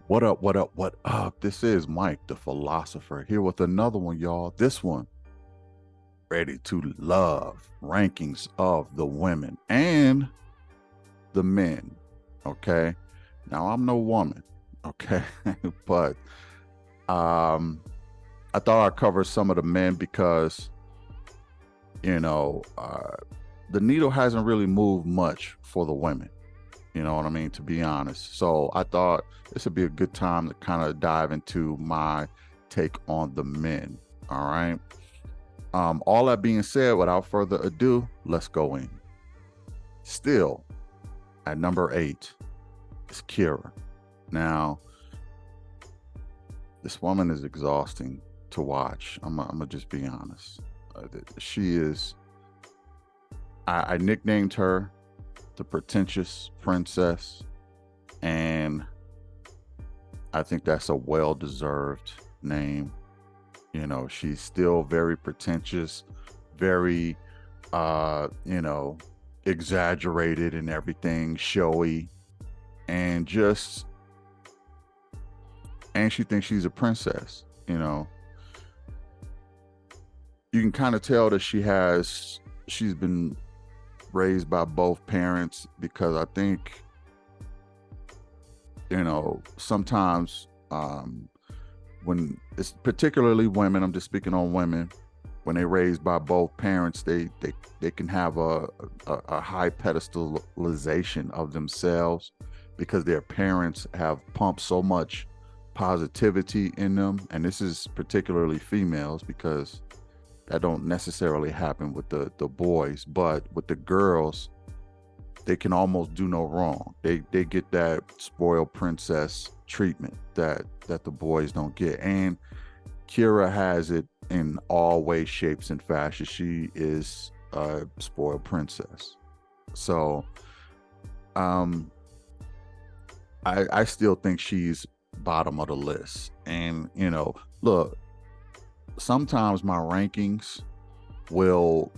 What up? What up? What up? This is Mike, the philosopher, here with another one, y'all. This one, ready to love rankings of the women and the men. Okay. Now, I'm no woman. Okay. but um, I thought I'd cover some of the men because, you know, uh, the needle hasn't really moved much for the women. You know what I mean? To be honest. So I thought this would be a good time to kind of dive into my take on the men. All right. All that being said, without further ado, let's go in. Still at number 8 is Kira. Now, this woman is exhausting to watch. I'm gonna just be honest. She is. I nicknamed her the pretentious princess, and I think that's a well-deserved name. You know, she's still very pretentious, very you know, exaggerated and everything, showy, and just and she thinks she's a princess, you know. You can kind of tell that she's been raised by both parents because I think, you know, sometimes when it's particularly women, I'm just speaking on women, when they're raised by both parents, they can have a high pedestalization of themselves because their parents have pumped so much positivity in them. And this is particularly females because that don't necessarily happen with the boys, but with the girls, they can almost do no wrong. They get that spoiled princess treatment that the boys don't get. And Kira has it in all ways, shapes, and fashions. She is a spoiled princess. So um I still think she's bottom of the list. And you know, look, sometimes my rankings will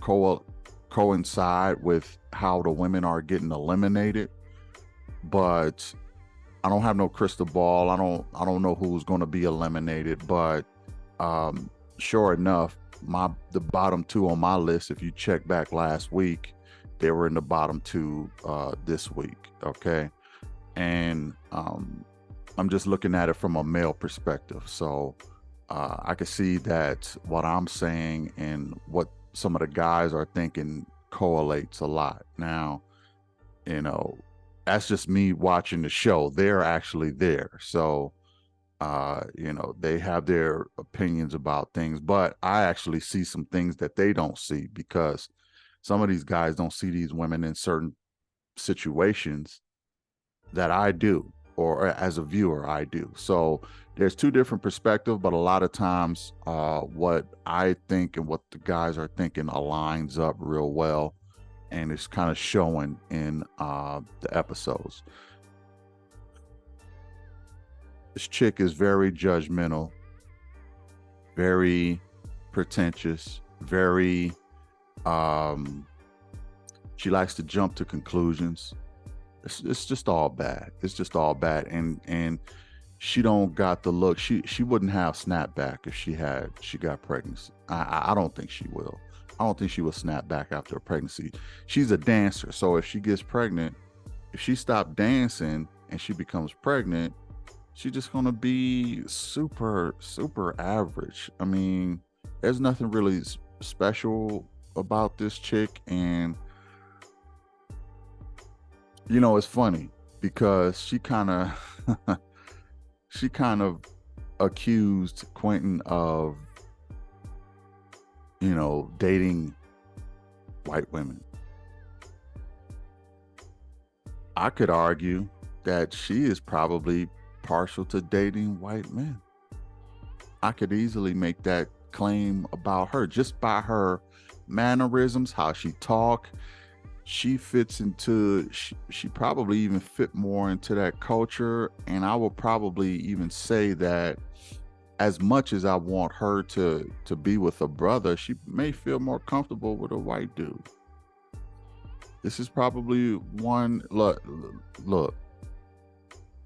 coincide with how the women are getting eliminated, but I don't have no crystal ball. I don't know who's going to be eliminated, but um sure enough, the bottom two on my list, if you check back last week, they were in the bottom two this week, okay? And I'm just looking at it from a male perspective. So I can see that what I'm saying and what some of the guys are thinking correlates a lot. Now, you know, that's just me watching the show. They're actually there. So, you know, they have their opinions about things, but I actually see some things that they don't see because some of these guys don't see these women in certain situations that I do, or as a viewer, I do. So there's two different perspectives, but a lot of times, what I think and what the guys are thinking aligns up real well, and it's kind of showing in the episodes. This chick is very judgmental, very pretentious, very um, she likes to jump to conclusions. It's just all bad. It's just all bad. And she don't got the look. She wouldn't have snapback if she got pregnancy. I don't think she will. I don't think she will snap back after a pregnancy. She's a dancer, so if she gets pregnant, if she stopped dancing and she becomes pregnant, she's just gonna be super average. I mean, there's nothing really special about this chick. And you know, it's funny because she kind of accused Quentin of, you know, dating white women. I could argue that she is probably partial to dating white men. I could easily make that claim about her just by her mannerisms, how she talk. She fits into she probably even fit more into that culture, and I will probably even say that as much as I want her to be with a brother, she may feel more comfortable with a white dude. This is probably one look.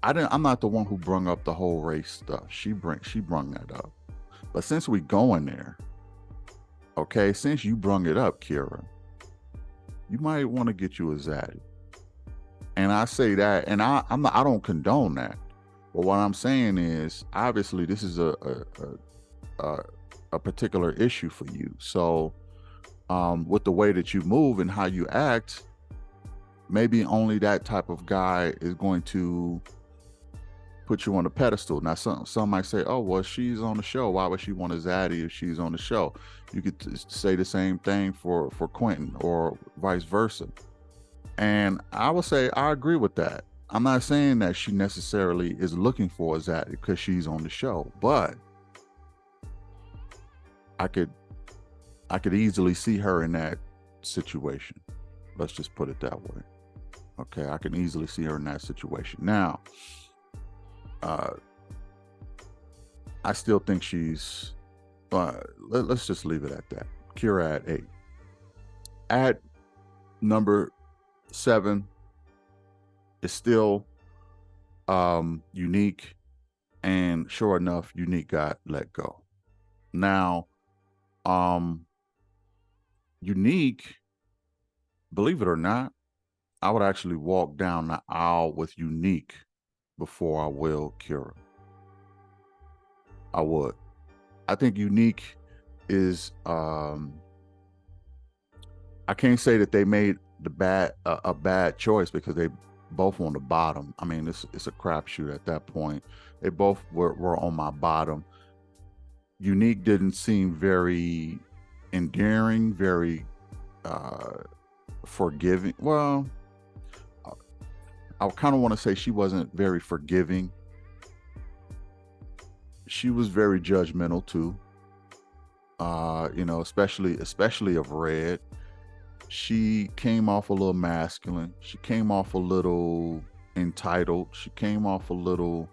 I'm not the one who brung up the whole race stuff. She brung that up. But since we going there, okay, since you brung it up, Kira, you might want to get you a zaddy. And I say that, and I don't condone that. But what I'm saying is, obviously, this is a particular issue for you. So, with the way that you move and how you act, maybe only that type of guy is going to put you on a pedestal. Now, some might say, "Oh, well, she's on the show. Why would she want a zaddy if she's on the show?" You could say the same thing for Quentin, or vice versa. And I would say I agree with that. I'm not saying that she necessarily is looking for a zaddy because she's on the show, but I could easily see her in that situation. Let's just put it that way. Okay, I can easily see her in that situation. Now, I still think she's. Let's just leave it at that. Kira at 8. At number 7 is still Unique, and sure enough, Unique got let go. Now, Unique, believe it or not, I would actually walk down the aisle with Unique before I will Kira. I would. I think Unique is I can't say that they made a bad choice, because they both on the bottom. I mean, it's a crapshoot at that point. They both were on my bottom. Unique didn't seem very endearing, very forgiving. Well, I kind of want to say she wasn't very forgiving. She was very judgmental too. Especially of Red. She came off a little masculine. She came off a little entitled. She came off a little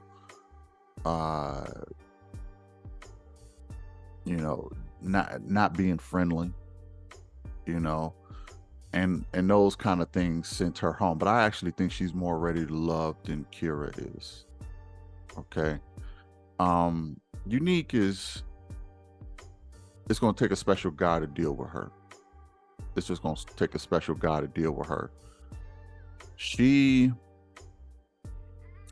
not being friendly, and those kind of things sent her home. But I actually think she's more ready to love than Kira is. Okay. Unique it's going to take a special guy to deal with her. It's just going to take a special guy to deal with her.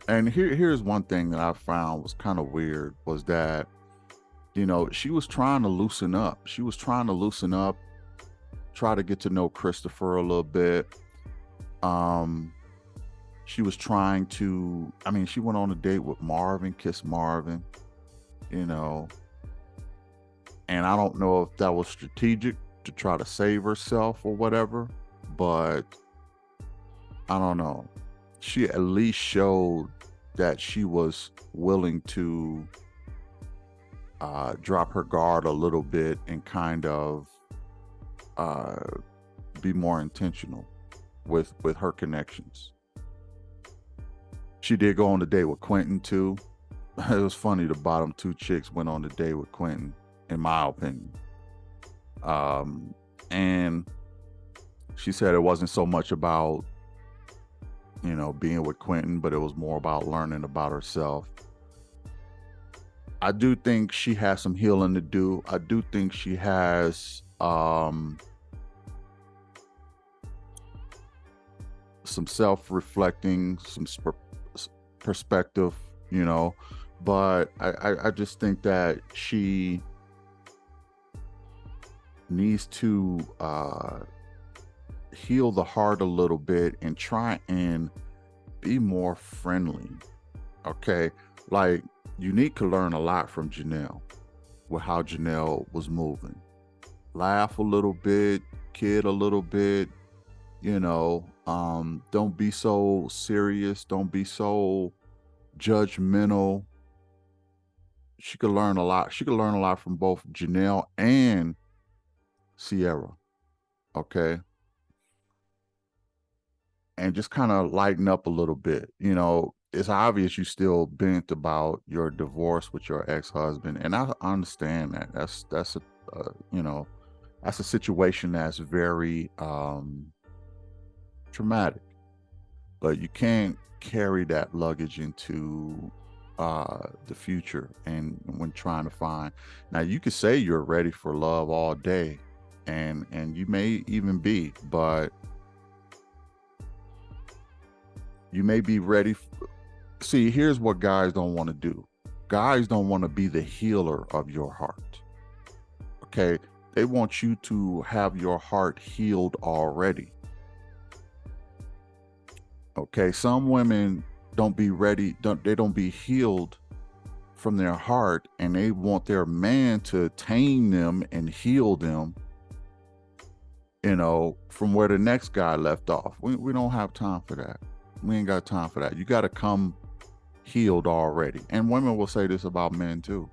And here's one thing that I found was kind of weird, was that, she was trying to loosen up. She was trying to loosen up, try to get to know Christopher a little bit. She was trying to, she went on a date with Marvin, kissed Marvin, and I don't know if that was strategic to try to save herself or whatever, but I don't know. She at least showed that she was willing to drop her guard a little bit and kind of be more intentional with her connections. She did go on a date with Quentin too. It was funny, the bottom 2 chicks went on a date with Quentin, in my opinion. And she said it wasn't so much about, being with Quentin, but it was more about learning about herself. I do think she has some healing to do. I do think she has some self-reflecting, some perspective, but I just think that she needs to heal the heart a little bit and try and be more friendly. Okay, like Unique could learn a lot from Janelle with how Janelle was moving. Laugh a little bit, kid a little bit, don't be so serious, don't be so judgmental. She could learn a lot. She could learn a lot from both Janelle and Sierra. Okay. And just kind of lighten up a little bit. It's obvious you still bent about your divorce with your ex-husband, and I understand that. That's a situation that's very traumatic. But you can't carry that luggage into the future, and when trying to find. Now you could say you're ready for love all day, and you may even be, but you may be ready. See, here's what guys don't want to do. Guys don't want to be the healer of your heart. Okay, they want you to have your heart healed already. Okay, some women don't be ready, they don't be healed from their heart, and they want their man to tame them and heal them, from where the next guy left off. We don't have time for that. We ain't got time for that. You got to come healed already. And women will say this about men too.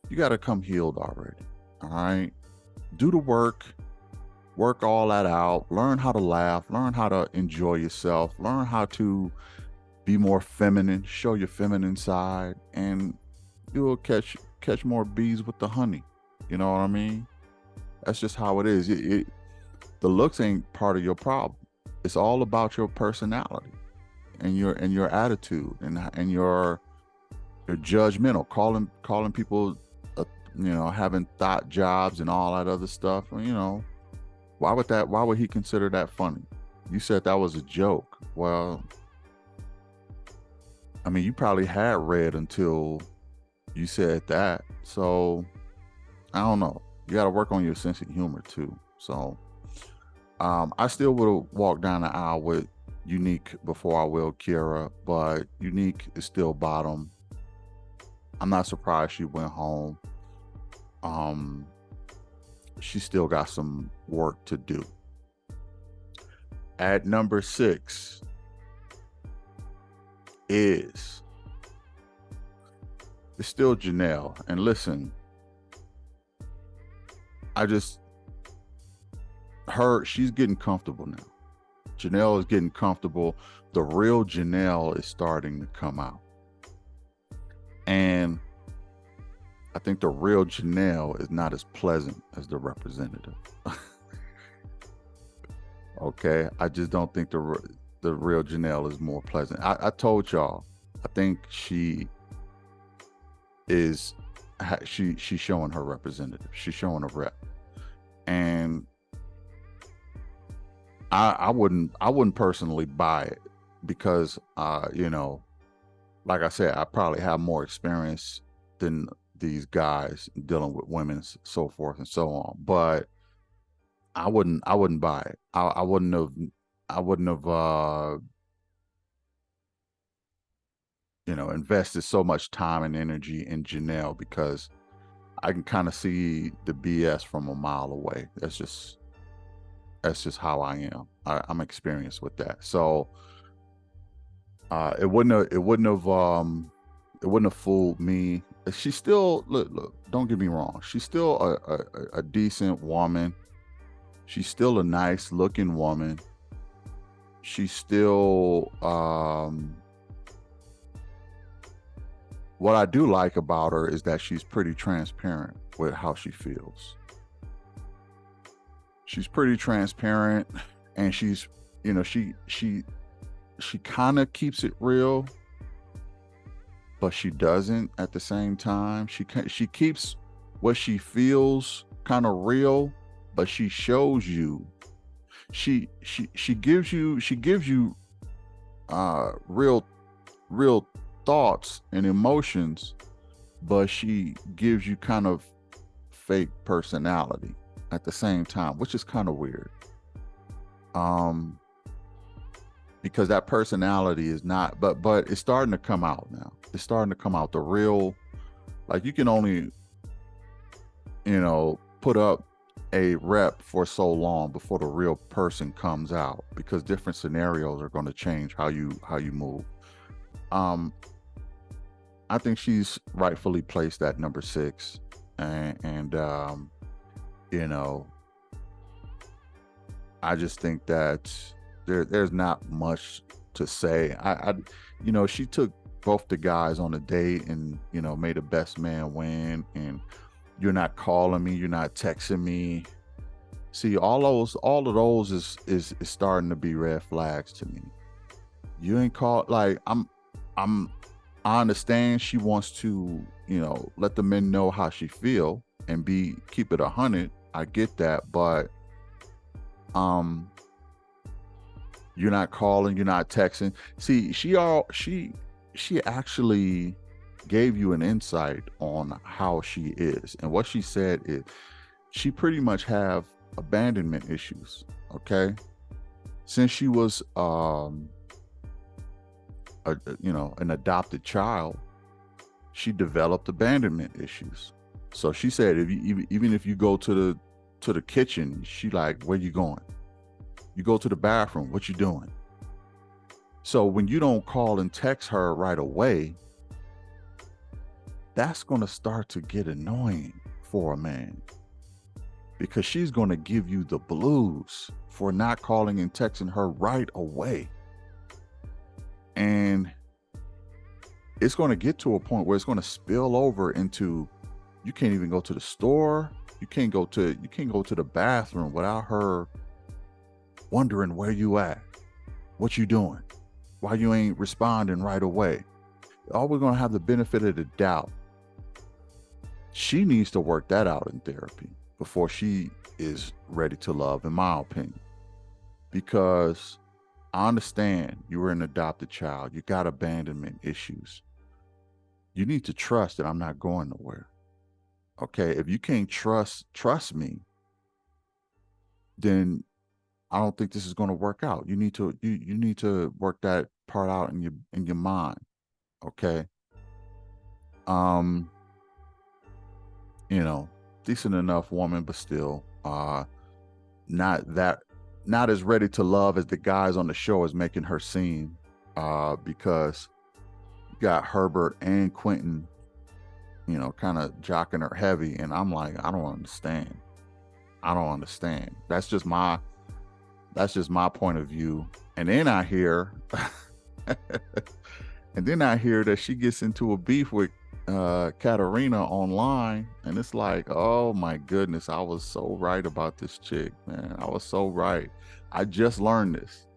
You got to come healed already. All right, do the work all that out, learn how to laugh, learn how to enjoy yourself, learn how to be more feminine, show your feminine side, and you'll catch more bees with the honey. You know what I mean? That's just how it is. The looks ain't part of your problem. It's all about your personality and your attitude, and your judgmental, calling people having thought jobs and all that other stuff. Why would he consider that funny? You said that was a joke. Well, I mean, you probably had read until you said that. So I don't know. You got to work on your sense of humor too. So I still would have walked down the aisle with Unique before I will Kiera, but Unique is still bottom. I'm not surprised she went home. She still got some work to do. At number 6 it's still Janelle. And listen, she's getting comfortable now. Janelle is getting comfortable. The real Janelle is starting to come out. And I think the real Janelle is not as pleasant as the representative. Okay, I just don't think the real Janelle is more pleasant. I told y'all, I think she's showing her representative. She's showing a rep, and I wouldn't personally buy it, because like I said, I probably have more experience than these guys dealing with women, so forth and so on. But I wouldn't buy it. I wouldn't have invested so much time and energy in Janelle, because I can kind of see the BS from a mile away. That's just how I am. I'm experienced with that. So it wouldn't have fooled me. She's still, look, don't get me wrong, she's still a decent woman. She's still a nice looking woman. She's still what I do like about her is that she's pretty transparent with how she feels. She's pretty transparent, and she's, she kind of keeps it real, but she doesn't at the same time. She keeps what she feels kind of real, but she shows you, she gives you real thoughts and emotions, but she gives you kind of fake personality at the same time, which is kind of weird. Because that personality is not, but it's starting to come out now. It's starting to come out. The real, like, you can only, put up a rep for so long before the real person comes out, because different scenarios are going to change how you move. I think she's rightfully placed at number 6, and I just think that there's not much to say. She took both the guys on a date, and made a best man win, and you're not calling me, you're not texting me. See, all of those is starting to be red flags to me. You ain't called. Like, I'm I understand she wants to, let the men know how she feel and keep it 100. I get that, but um you're not calling, you're not texting. See, she actually gave you an insight on how she is. And what she said is she pretty much have abandonment issues, okay? Since she was an adopted child, she developed abandonment issues. So she said, if you even if you go to the kitchen, she like, where you going? You go to the bathroom, what you doing? So when you don't call and text her right away, that's going to start to get annoying for a man, because she's going to give you the blues for not calling and texting her right away. And it's going to get to a point where it's going to spill over into, you can't even go to the store. You can't go to the bathroom without her wondering where you at, what you doing, why you ain't responding right away. All we're going to have the benefit of the doubt. She needs to work that out in therapy before she is ready to love, in my opinion. Because I understand you were an adopted child. You got abandonment issues. You need to trust that I'm not going nowhere. Okay, if you can't trust me, then I don't think this is going to work out. You need to work that part out in your mind. Okay. Decent enough woman, but still not as ready to love as the guys on the show is making her seem, because you got Herbert and Quentin, kind of jocking her heavy, and I'm like, I don't understand. That's just my point of view. And then I hear that she gets into a beef with Katarina online, and it's like, oh my goodness, I was so right about this chick, man. I was so right. I just learned this,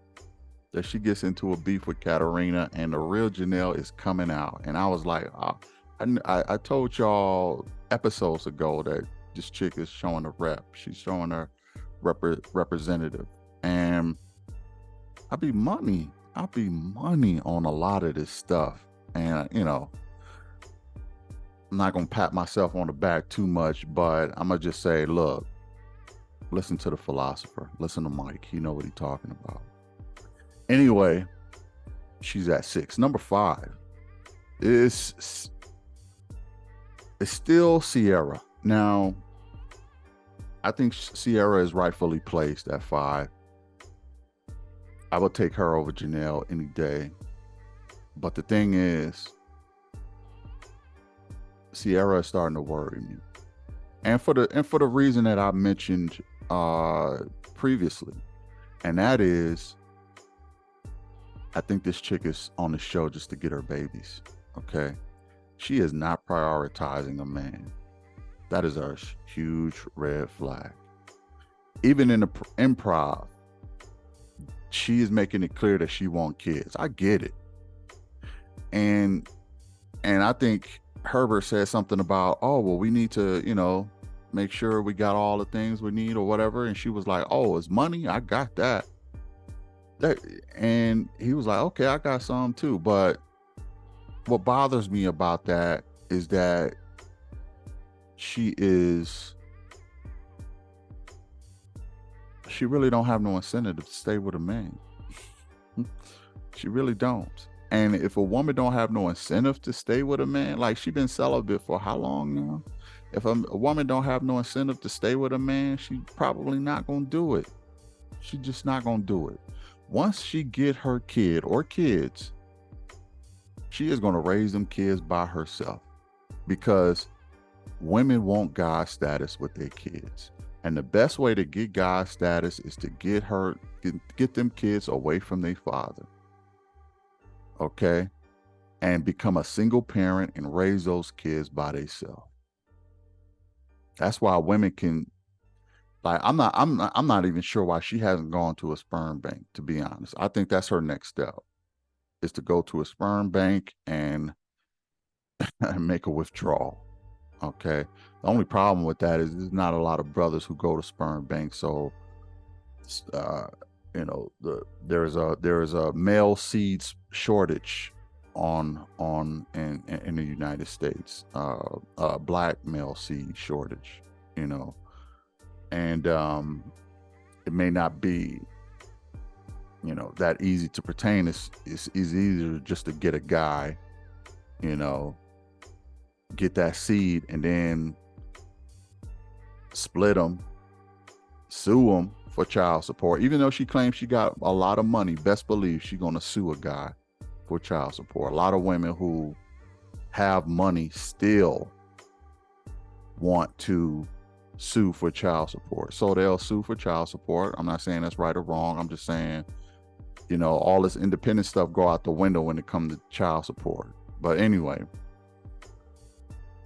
that she gets into a beef with Katarina, and the real Janelle is coming out. And I was like, I told y'all episodes ago that this chick is showing a rep. She's showing her representative, and I'll be money on a lot of this stuff. And I'm not going to pat myself on the back too much, but I'm going to just say, look, listen to the philosopher. Listen to Mike. He know what he's talking about. Anyway, she's at 6. Number 5 is still Ciara. Now, I think Ciara is rightfully placed at 5. I would take her over Janelle any day. But the thing is, Ciara is starting to worry me, and for the reason that I mentioned previously, and that is, I think this chick is on the show just to get her babies. Okay, she is not prioritizing a man. That is a huge red flag. Even in the improv, she is making it clear that she wants kids. I get it, and I think Herbert said something about, oh, well, we need to, make sure we got all the things we need or whatever. And she was like, oh, it's money. I got that. And he was like, okay, I got some too. But what bothers me about that is that she really don't have no incentive to stay with a man. She really don't. And if a woman don't have no incentive to stay with a man, like, she been celibate for how long now? If a woman don't have no incentive to stay with a man, she probably not gonna do it. She just not gonna do it. Once she get her kid or kids, she is gonna raise them kids by herself, because women want God status with their kids. And the best way to get God status is to get them kids away from their father. Okay, and become a single parent and raise those kids by themselves. That's why women can, like, I'm not even sure why she hasn't gone to a sperm bank, to be honest. I think that's her next step. is to go to a sperm bank and make a withdrawal. Okay. The only problem with that is there's not a lot of brothers who go to sperm banks. So, uh, there is a male seeds shortage in the United States. Black male seed shortage. You know, and it may not be that easy to pertain. It's easier just to get a guy, get that seed and then split them, sue them for child support. Even though she claims she got a lot of money, best believe she's gonna sue a guy for child support. A lot of women who have money still want to sue for child support. So they'll sue for child support. I'm not saying that's right or wrong. I'm just saying, all this independent stuff go out the window when it comes to child support. But anyway,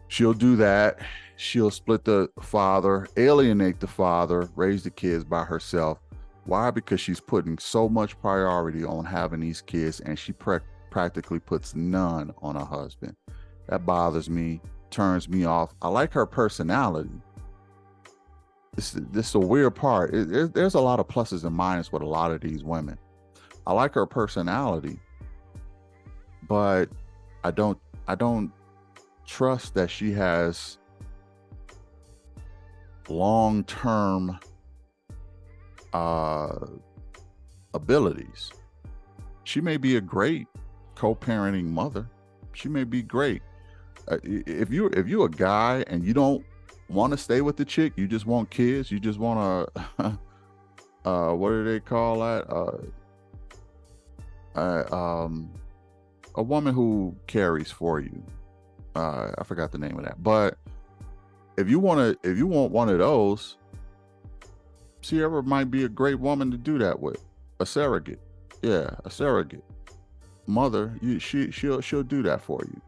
she'll do that. She'll split the father, alienate the father, raise the kids by herself. Why? Because she's putting so much priority on having these kids, and she practically puts none on her husband. That bothers me, turns me off. I like her personality. This is the weird part. There's a lot of pluses and minuses with a lot of these women. I like her personality, but I don't trust that she has long-term abilities. She may be a great co-parenting mother. She may be great. If you're a guy and you don't want to stay with the chick, you just want kids, you just want to what do they call that, a woman who carries for you. I forgot the name of that. But if you want one of those, Ciara might be a great woman to do that with. A surrogate. Yeah, a surrogate mother. She'll do that for you.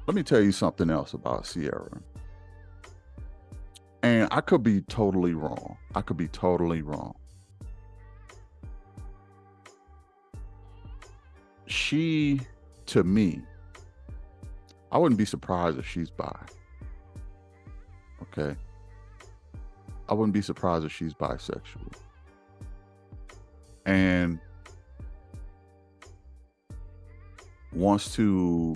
Let me tell you something else about Ciara. And I could be totally wrong. She, to me, I wouldn't be surprised if she's bi. Okay. I wouldn't be surprised if she's bisexual. And wants to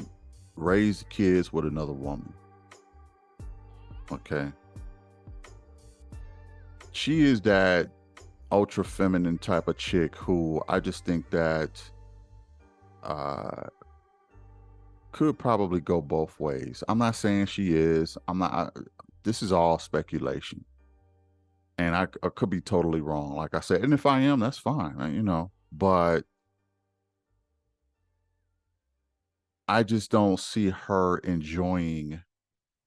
raise kids with another woman. Okay. She is that ultra feminine type of chick who I just think that could probably go both ways. I'm not saying she is. This is all speculation. And I could be totally wrong, like I said. And if I am, that's fine, But I just don't see her enjoying,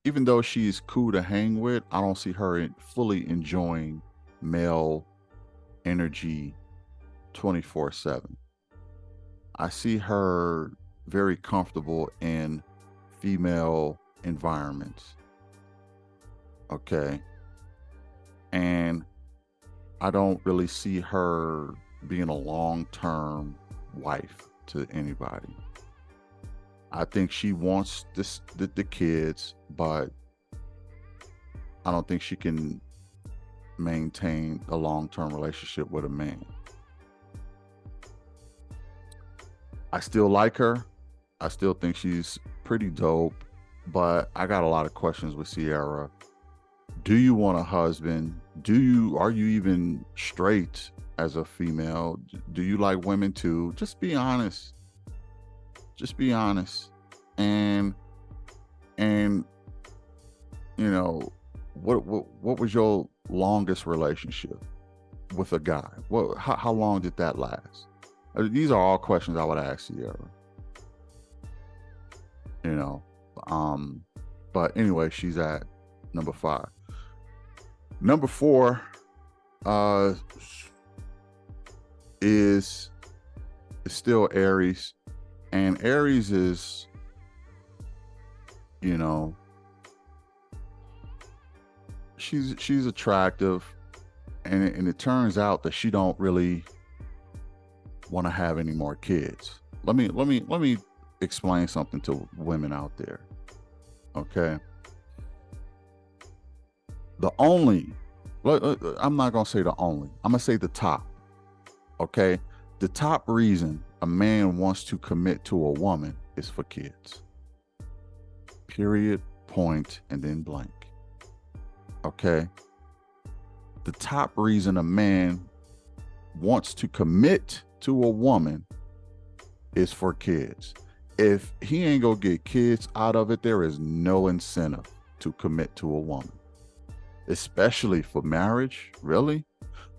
even though she's cool to hang with, I don't see her fully enjoying male energy 24/7. I see her very comfortable in female environments. Okay. And I don't really see her being a long-term wife to anybody. I think she wants the kids, but I don't think she can maintain a long-term relationship with a man. I still like her. I still think she's pretty dope, but I got a lot of questions with Ciara. Do you want a husband? Are you even straight as a female? Do you like women too? Just be honest. And what was your longest relationship with a guy? How long did that last? These are all questions I would ask Ciara. But anyway, she's at number 5. Number 4 is still Aries. And Aries is, she's attractive, and it turns out that she don't really want to have any more kids. let me explain something to women out there. Okay. The only, I'm not going to say the only, I'm going to say the top. Okay. The top reason a man wants to commit to a woman is for kids. Period, point, and then blank. Okay. The top reason a man wants to commit to a woman is for kids. If he ain't gonna get kids out of it, there is no incentive to commit to a woman, especially for marriage. Really,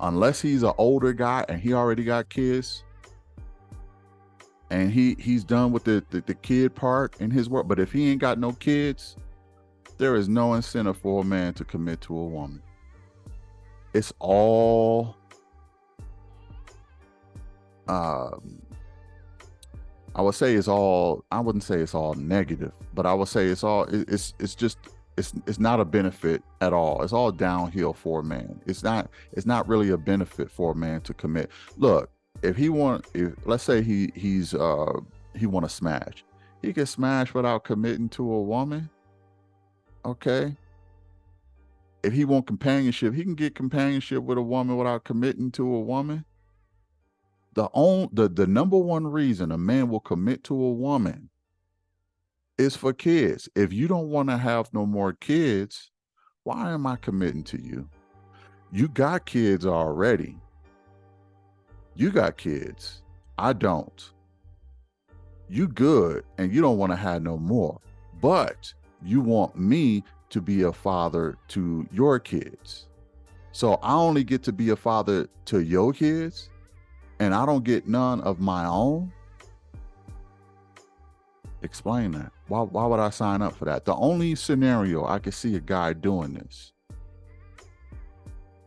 unless he's an older guy and he already got kids, and he's done with the kid part in his work. But if he ain't got no kids, there is no incentive for a man to commit to a woman. It's all I would say it's all, I wouldn't say it's all negative, but I would say it's not a benefit at all. It's all downhill for a man. It's not really a benefit for a man to commit. Look, if let's say he want to smash, he can smash without committing to a woman. Okay. If he want companionship, he can get companionship with a woman without committing to a woman. The number one reason a man will commit to a woman is for kids. If you don't want to have no more kids, why am I committing to you? You got kids already. You got kids. I don't. You good, and you don't want to have no more. But you want me to be a father to your kids. So I only get to be a father to your kids, and I don't get none of my own? Explain that. Why would I sign up for that? The only scenario I could see a guy doing this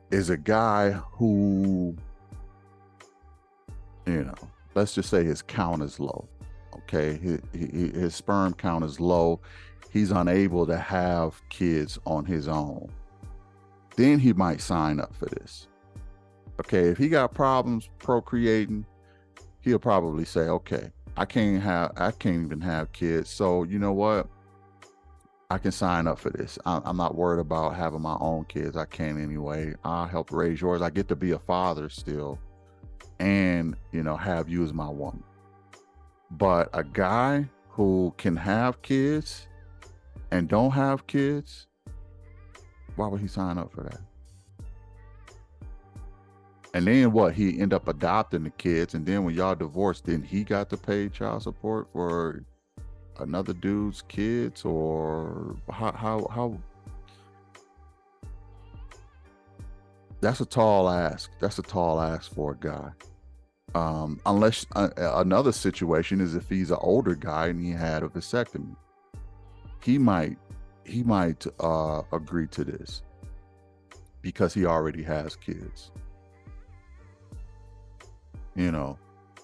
is a guy who, let's just say his count is low. Okay, his sperm count is low. He's unable to have kids on his own. Then he might sign up for this. Okay, if he got problems procreating, he'll probably say, okay, I can't even have kids. So you know what? I can sign up for this. I'm not worried about having my own kids. I can anyway. I'll help raise yours. I get to be a father still and, have you as my woman. But a guy who can have kids and don't have kids, why would he sign up for that? And then what? He end up adopting the kids, and then when y'all divorced, then he got to pay child support for another dude's kids, or how? That's a tall ask. That's a tall ask for a guy. Unless another situation is if he's an older guy and he had a vasectomy, he might agree to this because he already has kids.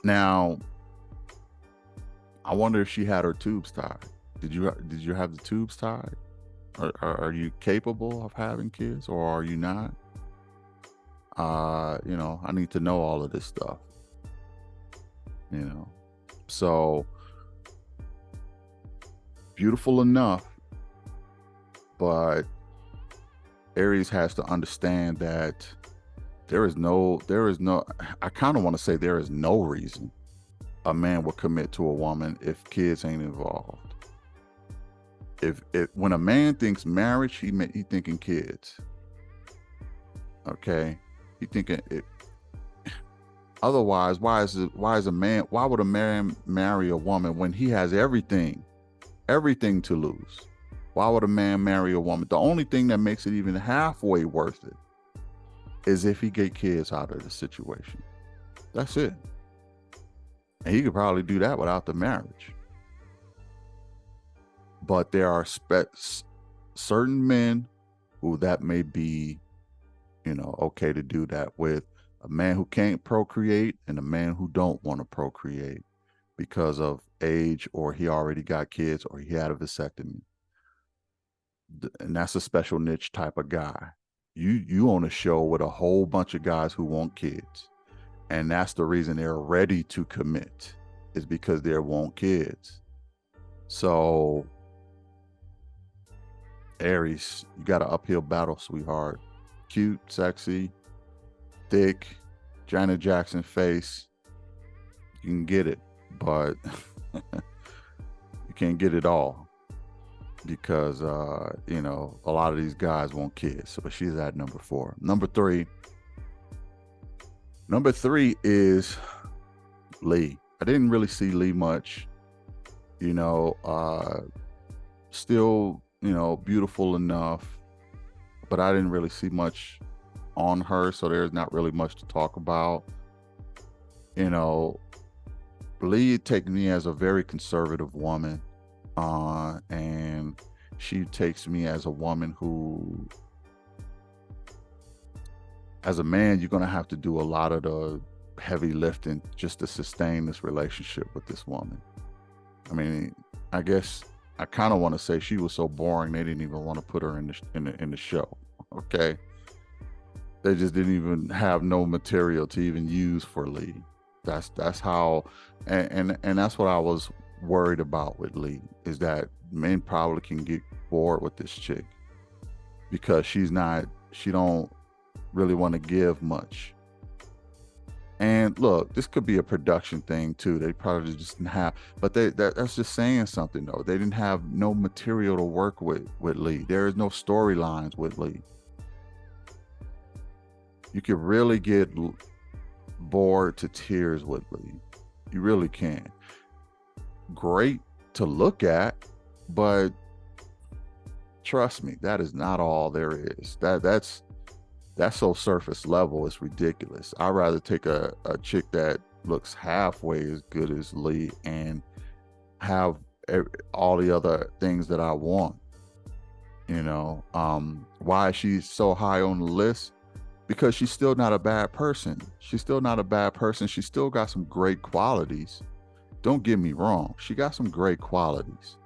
Now I wonder if she had her tubes tied. Did you have the tubes tied? Are you capable of having kids, or are you not? I need to know all of this stuff. So beautiful enough, but Aries has to understand that there is no, I kind of want to say there is no reason a man will commit to a woman if kids ain't involved. If when a man thinks marriage, he thinking kids. Okay, he thinking it. Otherwise, why would a man marry a woman when he has everything to lose? Why would a man marry a woman? The only thing that makes it even halfway worth it is if he get kids out of the situation. That's it. And he could probably do that without the marriage. But there are certain men who that may be, okay to do that with. A man who can't procreate and a man who don't want to procreate because of age, or he already got kids, or he had a vasectomy. And that's a special niche type of guy. You on a show with a whole bunch of guys who want kids, and that's the reason they're ready to commit. is because they want kids. So Aries, you got an uphill battle, sweetheart. Cute, sexy, thick, Janet Jackson face. You can get it, but you can't get it all because you know, a lot of these guys want kids. So she's at number 4. Number three is Lee. I didn't really see Lee much. You know, still, you know, beautiful enough, but I didn't really see much on her, so there's not really much to talk about. You know, Lee takes me as a very conservative woman, and she takes me as a woman who, as a man, you're gonna have to do a lot of the heavy lifting just to sustain this relationship with this woman. I mean, I guess I kind of want to say she was so boring they didn't even want to put her in the show. Okay, they just didn't even have no material to even use for Lee. That's how, and that's what I was worried about with Lee, is that men probably can get bored with this chick because she don't really want to give much. And look, this could be a production thing too. They probably just didn't have, but that's just saying something though. They didn't have no material to work with Lee. There is no storylines with Lee. You could really get bored to tears with Lee. You really can. Great to look at, but trust me, that is not all there is. That's so surface level, it's ridiculous. I'd rather take a chick that looks halfway as good as Lee and have all the other things that I want. You know, why she's so high on the list? Because she's still not a bad person. She's still not a bad person. She still got some great qualities. Don't get me wrong. She got some great qualities.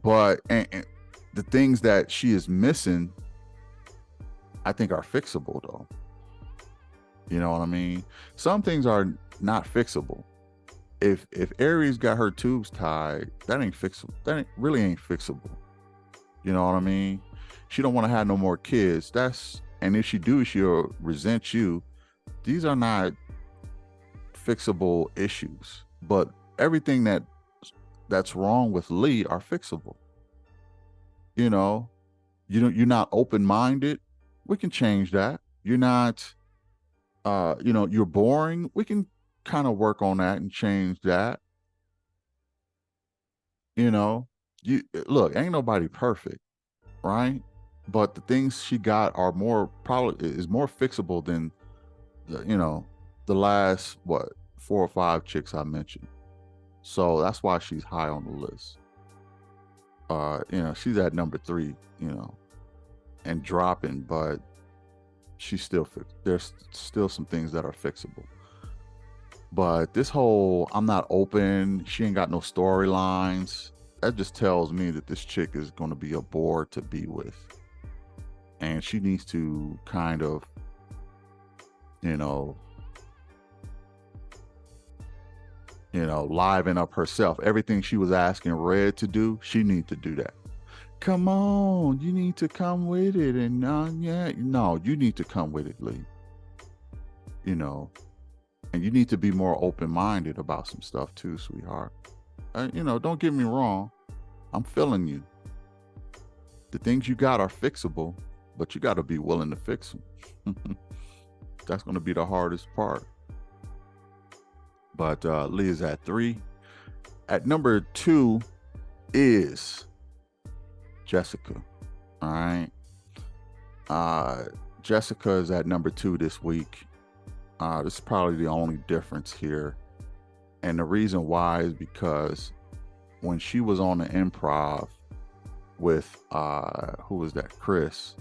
But and the things that she is missing, I think, are fixable though. You know what I mean? Some things are not fixable. If Aries got her tubes tied, that ain't fixable. That really ain't fixable. You know what I mean? She don't want to have no more kids. And if she do, she'll resent you. These are not fixable issues. But everything that's wrong with Lee are fixable. You know, you're not open-minded. We can change that. You're not, you know, you're boring. We can kind of work on that and change that. You know, you look, ain't nobody perfect, right? But the things she got are is more fixable than you know, the last 4 or 5 chicks I mentioned. So that's why she's high on the list. You know, she's at number 3, you know, and dropping, but she's still there's still some things that are fixable. But this whole I'm not open, she ain't got no storylines, that just tells me that this chick is going to be a bore to be with. And she needs to kind of, you know, liven up herself. Everything she was asking Red to do, she needs to do that. Come on, you need to come with it. And no, you need to come with it, Lee. You know, and you need to be more open-minded about some stuff too, sweetheart. You know, don't get me wrong. I'm feeling you. The things you got are fixable, but you got to be willing to fix them. That's going to be the hardest part. But Lee is at 3. At number 2 is Jessica. All right. Jessica is at number 2 this week. This is probably the only difference here. And the reason why is because when she was on the improv with, who was that? Chris.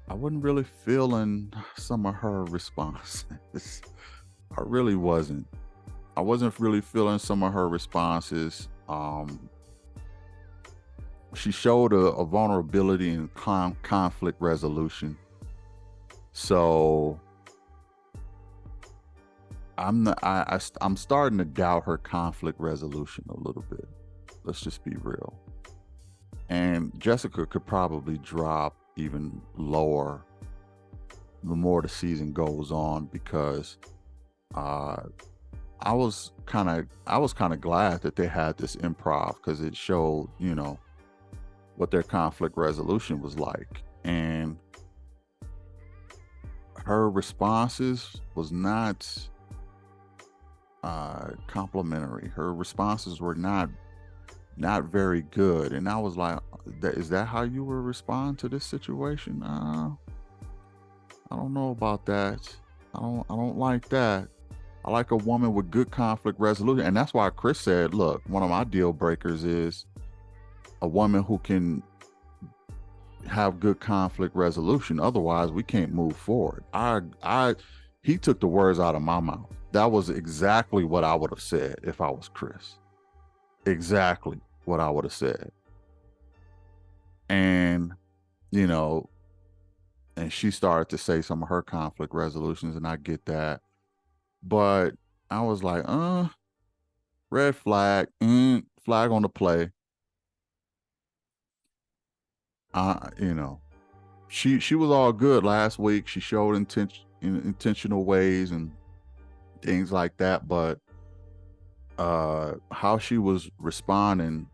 I wasn't really feeling some of her responses. I really wasn't. I wasn't really feeling some of her responses. She showed a vulnerability in conflict resolution. So I'm not, I'm starting to doubt her conflict resolution a little bit. Let's just be real. And Jessica could probably drop even lower the more the season goes on, because uh I was kind of glad that they had this improv, because it showed, what their conflict resolution was like. And her responses was not complimentary. Her responses were not very good. And I was like, is that how you will respond to this situation? I don't know about that. I don't like that. I like a woman with good conflict resolution. And that's why Chris said, look, one of my deal breakers is a woman who can have good conflict resolution. Otherwise, we can't move forward. He took the words out of my mouth. That was exactly what I would have said if I was Chris. Exactly what I would have said. And, you know, and she started to say some of her conflict resolutions, and I get that. But I was like, red flag, flag on the play. You know, she was all good last week. She showed intentional ways and things like that, but how she was responding,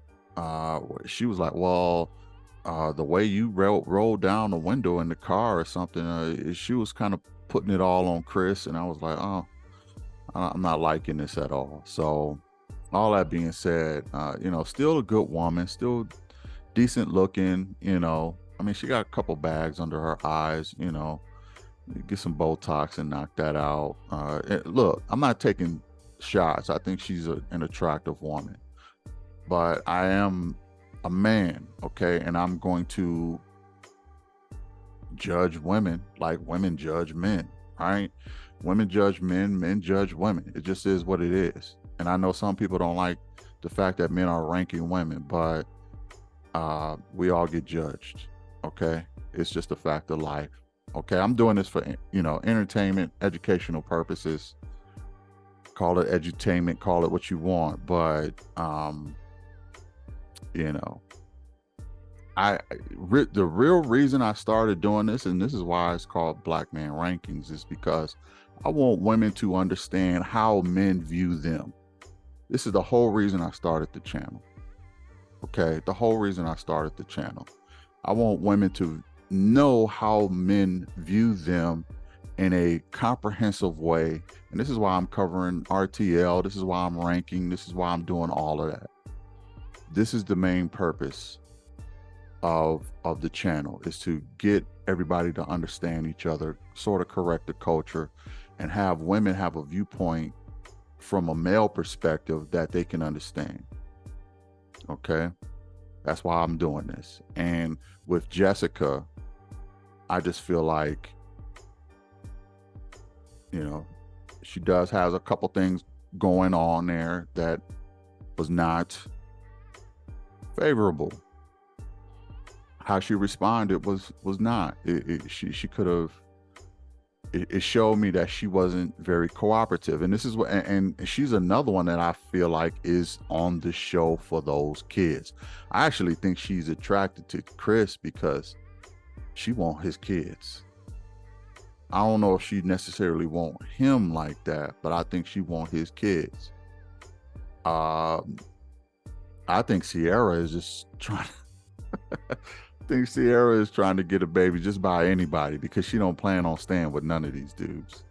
she was like, well, the way you rolled down the window in the car or something, she was kind of putting it all on Chris. And I was like, oh, I'm not liking this at all. So all that being said, still a good woman, still decent looking, I mean, she got a couple bags under her eyes, get some Botox and knock that out. Look, I'm not taking shots. I think she's an attractive woman, but I am a man, okay? And I'm going to judge women like women judge men, right? Women judge men, men judge women. It just is what it is. And I know some people don't like the fact that men are ranking women, but we all get judged, okay? It's just a fact of life. Okay, I'm doing this for, entertainment, educational purposes. Call it edutainment, call it what you want, but the real reason I started doing this, and this is why it's called Black Man Rankings, is because I want women to understand how men view them. This is the whole reason I started the channel. Okay, the whole reason I started the channel. I want women to know how men view them in a comprehensive way. And this is why I'm covering RTL. This is why I'm ranking. This is why I'm doing all of that. This is the main purpose of the channel, is to get everybody to understand each other, sort of correct the culture, and have women have a viewpoint from a male perspective that they can understand. Okay, that's why I'm doing this. And with Jessica, I just feel like, she does has a couple things going on there that was not favorable. How she responded was not. She could have. It showed me that she wasn't very cooperative, and this is what. And she's another one that I feel like is on the show for those kids. I actually think she's attracted to Chris because she wants his kids. I don't know if she necessarily want him like that, but I think she want his kids. I think Sierra is just trying. I think Sierra is trying to get a baby just by anybody, because she don't plan on staying with none of these dudes.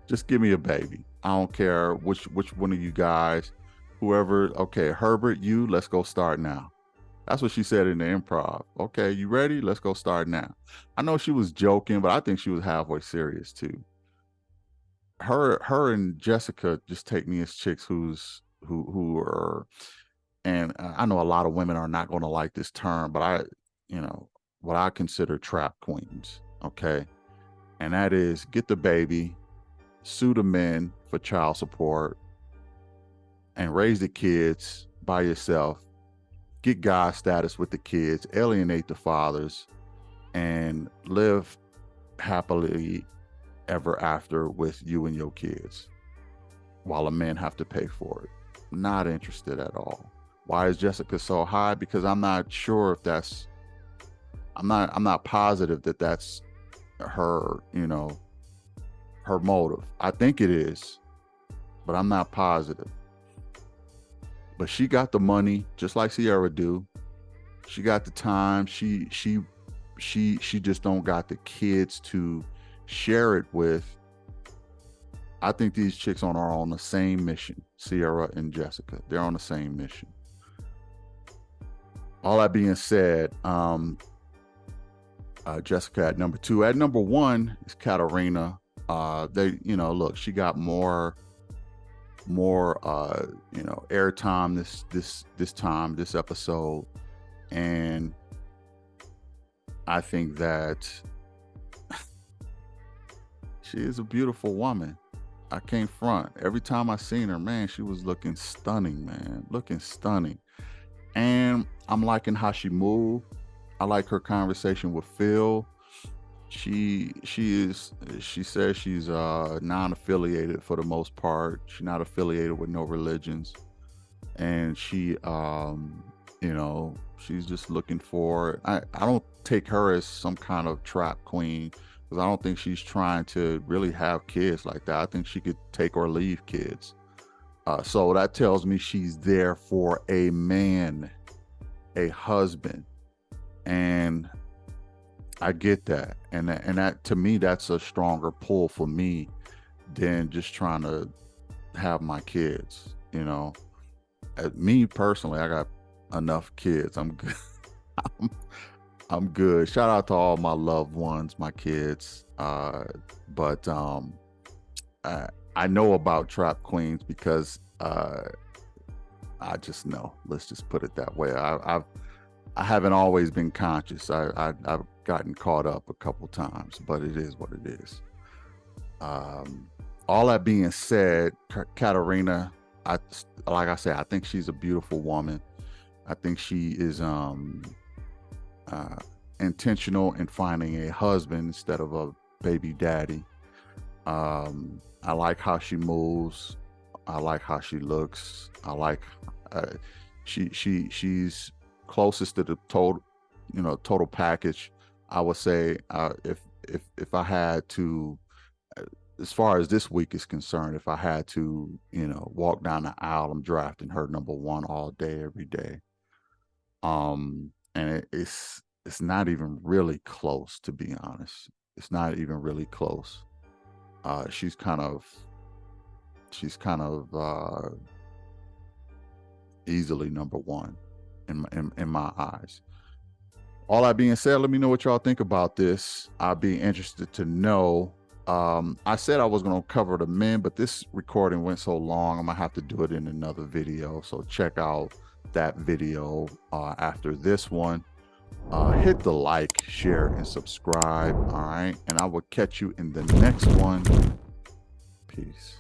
Just give me a baby. I don't care which one of you guys, whoever. Okay, Herbert, let's go start now. That's what she said in the improv. Okay, you ready? Let's go start now. I know she was joking, but I think she was halfway serious too. Her and Jessica just take me as chicks who are, and I know a lot of women are not going to like this term, but what I consider trap queens. Okay, and that is get the baby, sue the men for child support, and raise the kids by yourself. Get God status with the kids, alienate the fathers, and live happily ever after with you and your kids, while a man have to pay for it. Not interested at all. Why is Jessica so high? Because I'm not sure if that's, I'm not positive that that's her, you know, her motive. I think it is, but I'm not positive. But she got the money just like Ciara do. She got the time. She just don't got the kids to share it with. I think these chicks are on the same mission. Ciara and Jessica, they're on the same mission. All that being said, Jessica at number 2. At number 1 is Katarina. They, you know, look, she got more you know, airtime this episode, and I think that she is a beautiful woman. I can't front. Every time I seen her, man, she was looking stunning, man, looking stunning. And I'm liking how she moved. I like her conversation with Phil. She says she's non-affiliated for the most part. She's not affiliated with no religions, and she you know, she's just looking for, I don't take her as some kind of trap queen, because I don't think she's trying to really have kids like that. I think she could take or leave kids. So that tells me she's there for a man, a husband, and I get that. And that to me, that's a stronger pull for me than just trying to have my kids. You know, me personally, I got enough kids. I'm good. I'm good. Shout out to all my loved ones, my kids. But I know about trap queens because I just know. Let's just put it that way. I haven't always been conscious. I've gotten caught up a couple times, but it is what it is. All that being said, Katarina, like I said, I think she's a beautiful woman. I think she is intentional in finding a husband instead of a baby daddy. I like how she moves. I like how she looks. I like she's closest to the total package. I would say if I had to, as far as this week is concerned, if I had to, you know, walk down the aisle, I'm drafting her number 1 all day, every day. And it's not even really close, to be honest. It's not even really close. She's kind of easily number 1 in my eyes. All that being said, let me know what y'all think about this. I'd be interested to know. I said I was going to cover the men, but this recording went so long, I'm gonna have to do it in another video. So check out that video after this one. Hit the like, share, and subscribe. All right, and I will catch you in the next one. Peace.